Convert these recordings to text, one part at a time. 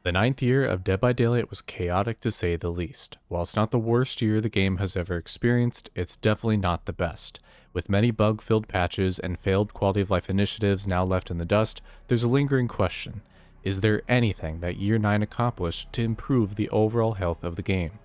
The ninth year of Dead by Daylight was chaotic to say the least. While it's not the worst year the game has ever experienced, it's definitely not the best. With many bug-filled patches and failed quality of life initiatives now left in the dust, there's a lingering question. Is there anything that Year 9 accomplished to improve the overall health of the game?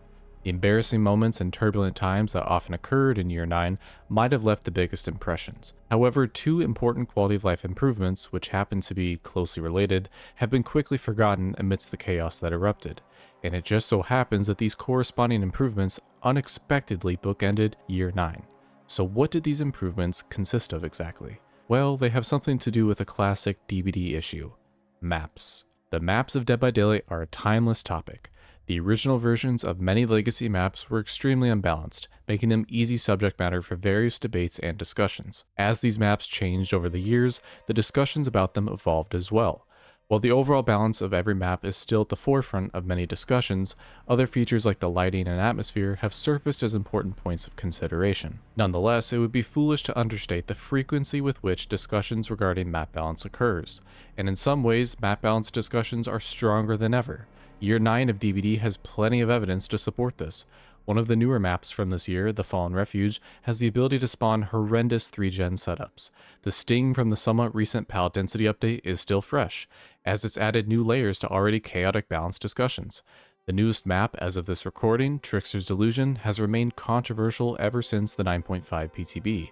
The embarrassing moments and turbulent times that often occurred in Year 9 might have left the biggest impressions. However, two important quality of life improvements, which happen to be closely related, have been quickly forgotten amidst the chaos that erupted. And it just so happens that these corresponding improvements unexpectedly bookended Year 9. So what did these improvements consist of exactly? Well, they have something to do with a classic DBD issue: maps. The maps of Dead by Daylight are a timeless topic. The original versions of many legacy maps were extremely unbalanced, making them easy subject matter for various debates and discussions. As these maps changed over the years, the discussions about them evolved as well. While the overall balance of every map is still at the forefront of many discussions, other features like the lighting and atmosphere have surfaced as important points of consideration. Nonetheless, it would be foolish to understate the frequency with which discussions regarding map balance occurs, and in some ways, map balance discussions are stronger than ever. Year 9 of DBD has plenty of evidence to support this. One of the newer maps from this year, the Fallen Refuge, has the ability to spawn horrendous 3-gen setups. The sting from the somewhat recent palette density update is still fresh, as it's added new layers to already chaotic balance discussions. The newest map as of this recording, Trickster's Delusion, has remained controversial ever since the 9.5 PTB,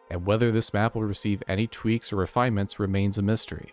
and whether this map will receive any tweaks or refinements remains a mystery.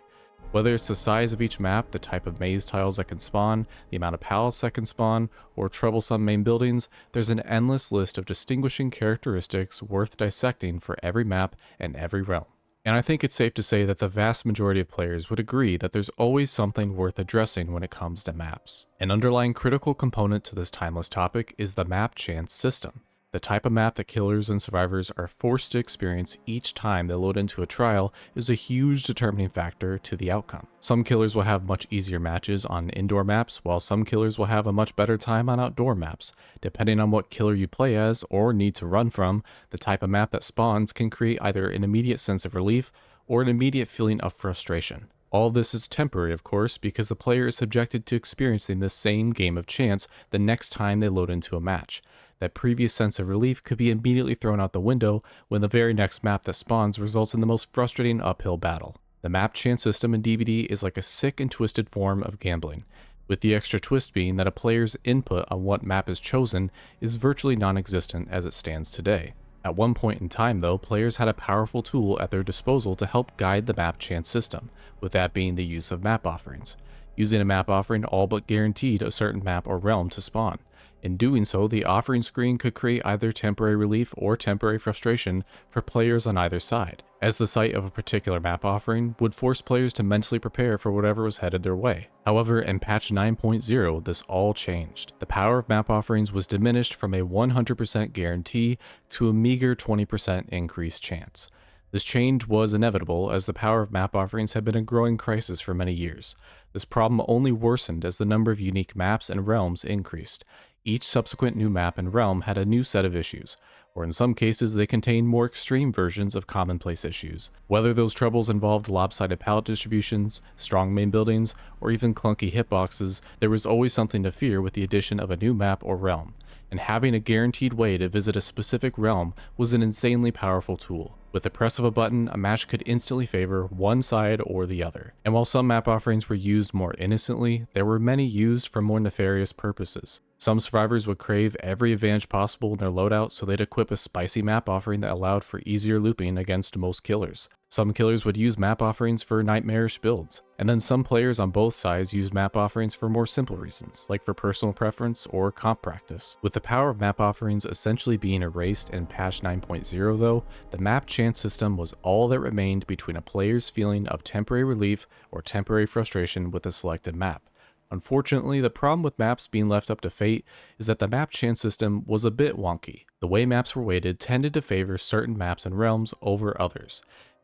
Whether it's the size of each map, the type of maze tiles that can spawn, the amount of palaces that can spawn, or troublesome main buildings, there's an endless list of distinguishing characteristics worth dissecting for every map and every realm. And I think it's safe to say that the vast majority of players would agree that there's always something worth addressing when it comes to maps. An underlying critical component to this timeless topic is the map chance system. The type of map that killers and survivors are forced to experience each time they load into a trial is a huge determining factor to the outcome. Some killers will have much easier matches on indoor maps, while some killers will have a much better time on outdoor maps. Depending on what killer you play as or need to run from, the type of map that spawns can create either an immediate sense of relief or an immediate feeling of frustration. All this is temporary, of course, because the player is subjected to experiencing the same game of chance the next time they load into a match. That previous sense of relief could be immediately thrown out the window when the very next map that spawns results in the most frustrating uphill battle. The map chance system in DBD is like a sick and twisted form of gambling, with the extra twist being that a player's input on what map is chosen is virtually non-existent as it stands today. At one point in time though, players had a powerful tool at their disposal to help guide the map chance system, with that being the use of map offerings. Using a map offering all but guaranteed a certain map or realm to spawn. In doing so, the offering screen could create either temporary relief or temporary frustration for players on either side, as the sight of a particular map offering would force players to mentally prepare for whatever was headed their way. However, in patch 9.0, this all changed. The power of map offerings was diminished from a 100% guarantee to a meager 20% increased chance. This change was inevitable as the power of map offerings had been a growing crisis for many years. This problem only worsened as the number of unique maps and realms increased. Each subsequent new map and realm had a new set of issues, or in some cases they contained more extreme versions of commonplace issues. Whether those troubles involved lopsided palette distributions, strong main buildings, or even clunky hitboxes, there was always something to fear with the addition of a new map or realm, and having a guaranteed way to visit a specific realm was an insanely powerful tool. With the press of a button, a match could instantly favor one side or the other. And while some map offerings were used more innocently, there were many used for more nefarious purposes. Some survivors would crave every advantage possible in their loadout, so they'd equip a spicy map offering that allowed for easier looping against most killers. Some killers would use map offerings for nightmarish builds, and then some players on both sides used map offerings for more simple reasons, like for personal preference or comp practice. With the power of map offerings essentially being erased in patch 9.0 though, the map chance system was all that remained between a player's feeling of temporary relief or temporary frustration with a selected map. Unfortunately, the problem with maps being left up to fate is that the map chance system was a bit wonky. The way maps were weighted tended to favor certain maps and realms over others.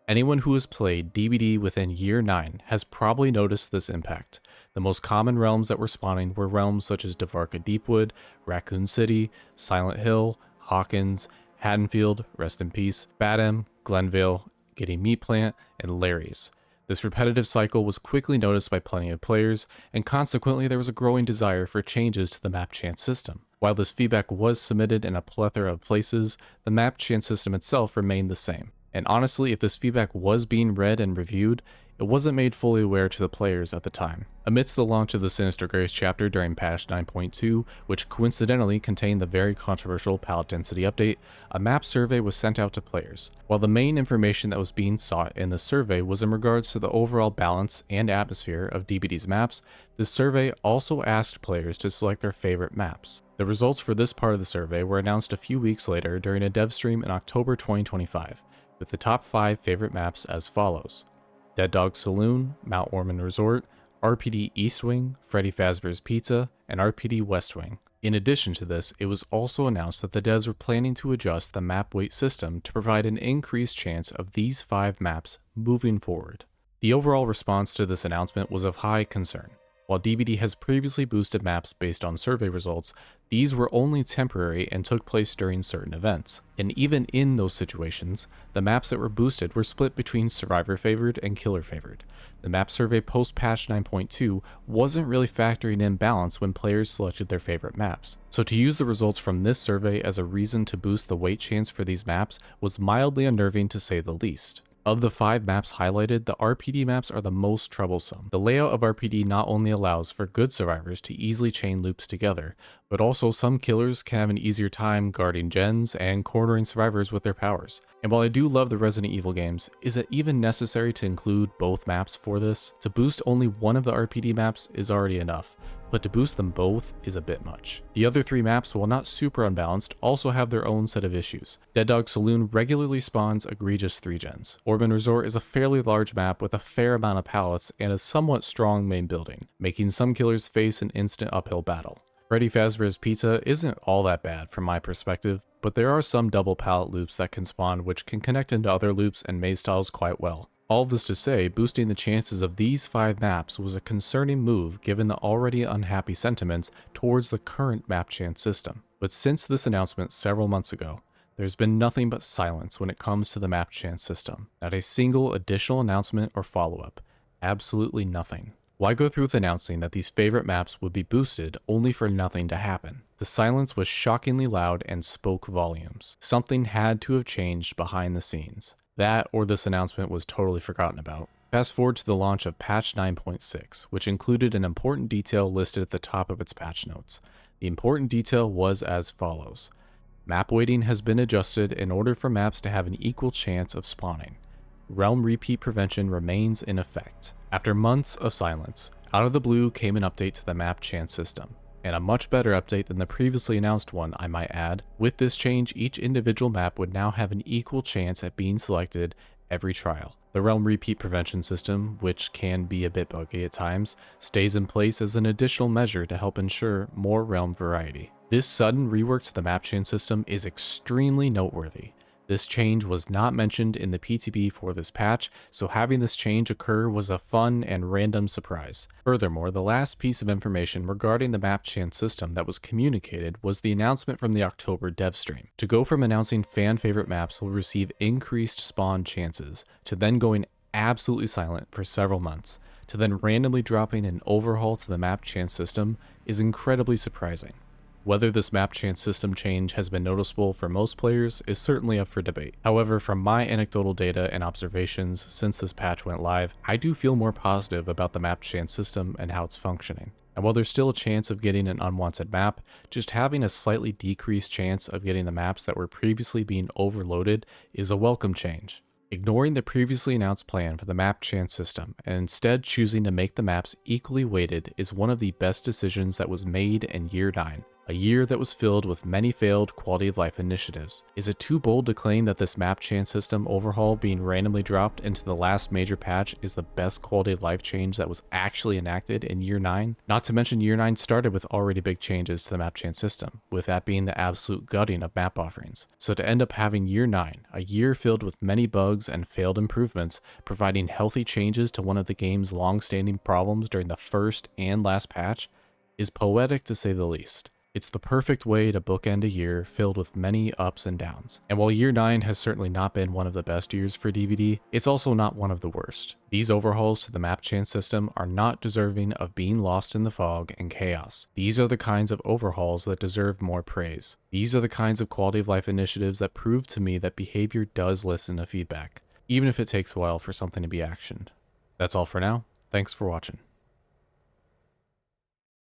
Anyone who has played DBD within Year 9 has probably noticed this impact. The most common realms that were spawning were realms such as Devarka Deepwood, Raccoon City, Silent Hill, Hawkins, Haddonfield, rest in peace, Badham, Glenvale, Giddy Meat Plant, and Larry's. This repetitive cycle was quickly noticed by plenty of players, and consequently there was a growing desire for changes to the map chance system. While this feedback was submitted in a plethora of places, the map chance system itself remained the same. And honestly, if this feedback was being read and reviewed, it wasn't made fully aware to the players at the time. Amidst the launch of the Sinister Grace chapter during patch 9.2, which coincidentally contained the very controversial palette density update, a map survey was sent out to players. While the main information that was being sought in the survey was in regards to the overall balance and atmosphere of DBD's maps, the survey also asked players to select their favorite maps. The results for this part of the survey were announced a few weeks later during a dev stream in October 2025, with the top 5 favorite maps as follows: Dead Dog Saloon, Mount Ormond Resort, RPD East Wing, Freddy Fazbear's Pizza, and RPD West Wing. In addition to this, it was also announced that the devs were planning to adjust the map weight system to provide an increased chance of these 5 maps moving forward. The overall response to this announcement was of high concern. While DBD has previously boosted maps based on survey results, these were only temporary and took place during certain events. And even in those situations, the maps that were boosted were split between survivor favored and killer favored. The map survey post patch 9.2 wasn't really factoring in balance when players selected their favorite maps. So to use the results from this survey as a reason to boost the weight chance for these maps was mildly unnerving to say the least. Of the 5 maps highlighted, the RPD maps are the most troublesome. The layout of RPD not only allows for good survivors to easily chain loops together, but also some killers can have an easier time guarding gens and cornering survivors with their powers. And while I do love the Resident Evil games, is it even necessary to include both maps for this? To boost only one of the RPD maps is already enough, but to boost them both is a bit much. The other 3 maps, while not super unbalanced, also have their own set of issues. Dead Dog Saloon regularly spawns egregious 3-gens. Ormond Resort is a fairly large map with a fair amount of pallets and a somewhat strong main building, making some killers face an instant uphill battle. Freddy Fazbear's Pizza isn't all that bad from my perspective, but there are some double pallet loops that can spawn which can connect into other loops and maze styles quite well. All of this to say, boosting the chances of these 5 maps was a concerning move given the already unhappy sentiments towards the current map chance system. But since this announcement several months ago, there's been nothing but silence when it comes to the map chance system. Not a single additional announcement or follow-up. Absolutely nothing. Why go through with announcing that these favorite maps would be boosted only for nothing to happen? The silence was shockingly loud and spoke volumes. Something had to have changed behind the scenes. That or this announcement was totally forgotten about. Fast forward to the launch of patch 9.6, which included an important detail listed at the top of its patch notes. The important detail was as follows. Map weighting has been adjusted in order for maps to have an equal chance of spawning. Realm repeat prevention remains in effect. After months of silence, out of the blue came an update to the map chance system, and a much better update than the previously announced one, I might add. With this change, each individual map would now have an equal chance at being selected every trial. The Realm repeat prevention system, which can be a bit buggy at times, stays in place as an additional measure to help ensure more realm variety. This sudden rework to the map chance system is extremely noteworthy. This change was not mentioned in the PTB for this patch, so having this change occur was a fun and random surprise. Furthermore, the last piece of information regarding the map chance system that was communicated was the announcement from the October dev stream. To go from announcing fan favorite maps will receive increased spawn chances, to then going absolutely silent for several months, to then randomly dropping an overhaul to the map chance system is incredibly surprising. Whether this map chance system change has been noticeable for most players is certainly up for debate. However, from my anecdotal data and observations since this patch went live, I do feel more positive about the map chance system and how it's functioning. And while there's still a chance of getting an unwanted map, just having a slightly decreased chance of getting the maps that were previously being overloaded is a welcome change. Ignoring the previously announced plan for the map chance system and instead choosing to make the maps equally weighted is one of the best decisions that was made in year 9. A year that was filled with many failed quality of life initiatives. Is it too bold to claim that this map chance system overhaul being randomly dropped into the last major patch is the best quality of life change that was actually enacted in year 9? Not to mention year 9 started with already big changes to the map chance system, with that being the absolute gutting of map offerings. So to end up having year 9, a year filled with many bugs and failed improvements, providing healthy changes to one of the game's long-standing problems during the first and last patch, is poetic to say the least. It's the perfect way to bookend a year filled with many ups and downs. And while year 9 has certainly not been one of the best years for DBD, it's also not one of the worst. These overhauls to the map chain system are not deserving of being lost in the fog and chaos. These are the kinds of overhauls that deserve more praise. These are the kinds of quality of life initiatives that prove to me that behavior does listen to feedback, even if it takes a while for something to be actioned. That's all for now. Thanks for watching.